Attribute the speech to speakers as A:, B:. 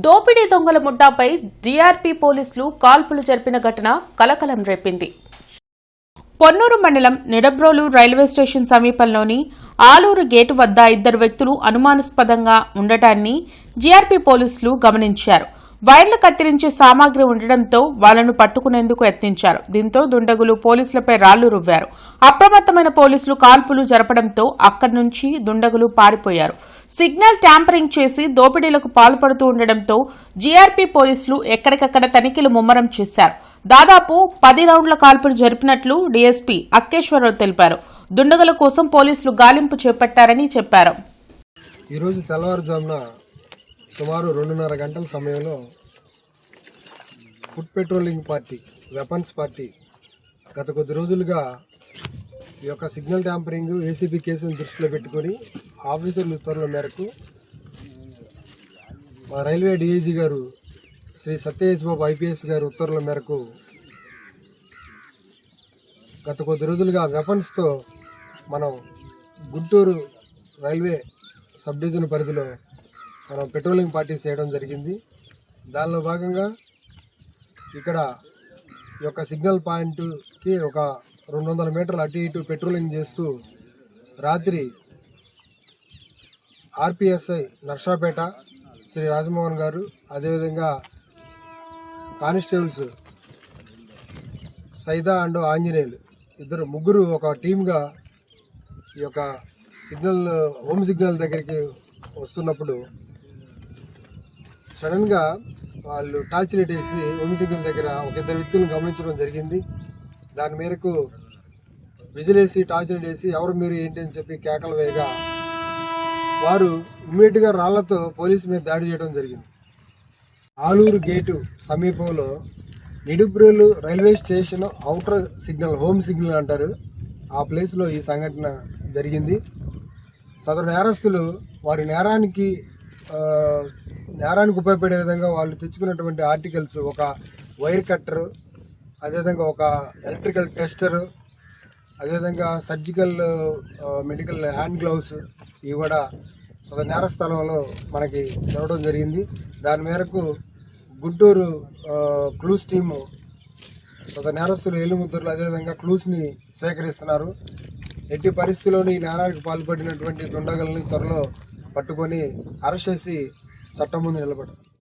A: దోపిడీ దొంగల ముఠాపై జీఆర్పీ పోలీసులు కాల్పులు జరిపిన ఘటన కలకలం రేపింది. పొన్నూరు మండలం నిడబ్రోలు రైల్వే స్టేషన్ సమీపంలోని ఆలూరు గేటు వద్ద ఇద్దరు వ్యక్తులు అనుమానాస్పదంగా ఉండటాన్ని జీఆర్పీ పోలీసులు గమనించారు. వైర్లు కత్తిరించే సామాగ్రి ఉండడంతో వాళ్లను పట్టుకునేందుకు యత్నించారు. దీంతో దుండగులు పోలీసులపై రాళ్లు రువ్వారు. అప్రమత్తమైన పోలీసులు కాల్పులు జరపడంతో అక్కడి నుంచి దుండగులు పారిపోయారు. సిగ్నల్ ట్యాంపరింగ్ చేసి దోపిడీలకు పాల్పడుతూ ఉండడంతో జీఆర్పీ పోలీసులు ఎక్కడికక్కడ తనిఖీలు ముమ్మరం చేశారు. దాదాపు 10 రౌండ్ల కాల్పులు జరిపినట్లు డీఎస్పీ అక్కేశ్వరరావు తెలిపారు. దుండగుల కోసం పోలీసులు గాలింపు చేపట్టారని చెప్పారు.
B: ఈరోజు తెల్లవారుజామున సుమారు 2:30 గంటల సమయంలో food patrolling party, weapons party గత కొద్ది రోజులుగా ఈ యొక్క సిగ్నల్ ట్యాంపరింగ్, ఏసీబీ కేసును దృష్టిలో పెట్టుకొని ఆఫీసర్ల ఉత్తర్వుల మేరకు మా రైల్వే డీఐజీ గారు శ్రీ సత్యేష్ బాబు ఐపీఎస్ గారు ఉత్తర్వుల మేరకు గత కొద్ది రోజులుగా వెపన్స్తో మనం గుంటూరు రైల్వే సబ్ డివిజన్ పరిధిలో మనం పెట్రోలింగ్ పార్టీ చేయడం జరిగింది. దానిలో భాగంగా ఇక్కడ ఈ యొక్క సిగ్నల్ పాయింట్కి ఒక 200 మీటర్లు అటు ఇటు పెట్రోలింగ్ చేస్తూ రాత్రి ఆర్పిఎస్ఐ నర్సాపేట శ్రీ రాజమోహన్ గారు, అదేవిధంగా కానిస్టేబుల్స్ సైదా అండ్ ఆంజనేయులు ముగ్గురు ఒక టీమ్గా ఈ యొక్క హోమ్ సిగ్నల్ దగ్గరికి వస్తున్నప్పుడు సడన్గా వాళ్ళు టార్చ్ లైట్ వేసి హోమ్ సిగ్నల్ దగ్గర ఒక ఇద్దరు వ్యక్తులను గమనించడం జరిగింది. దాని మేరకు విజిలేసి టార్చ్ లైట్ వేసి ఎవరు మీరు ఏంటి అని చెప్పి కేకలు వేయగా వారు ఇమ్మీడియట్గా రాళ్లతో పోలీసు మీద దాడి చేయడం జరిగింది. ఆలూరు గేటు సమీపంలో Nidubrolu railway station outer signal, home signal అంటారు, ఆ ప్లేస్లో ఈ సంఘటన జరిగింది. సదరు నేరస్తులు వారి నేరానికి ఉపయోగపడే విధంగా వాళ్ళు తెచ్చుకున్నటువంటి ఆర్టికల్స్, ఒక వైర్ కట్టరు, అదేవిధంగా ఒక ఎలక్ట్రికల్ టెస్టరు, అదేవిధంగా సర్జికల్ మెడికల్ హ్యాండ్ గ్లౌస్ ఇవి కూడా నేర స్థలంలో మనకి దొరకడం జరిగింది. దాని మేరకు గుంటూరు క్లూస్ టీము నేరస్తులు ఏలుముద్రలు అదేవిధంగా క్లూస్ని సేకరిస్తున్నారు. ఎట్టి పరిస్థితుల్లోని ఈ నేరానికి పాల్పడినటువంటి దుండగుల్ని త్వరలో పట్టుకొని అరెస్ట్ చేసి చట్టం ముందు నిలబడతారు.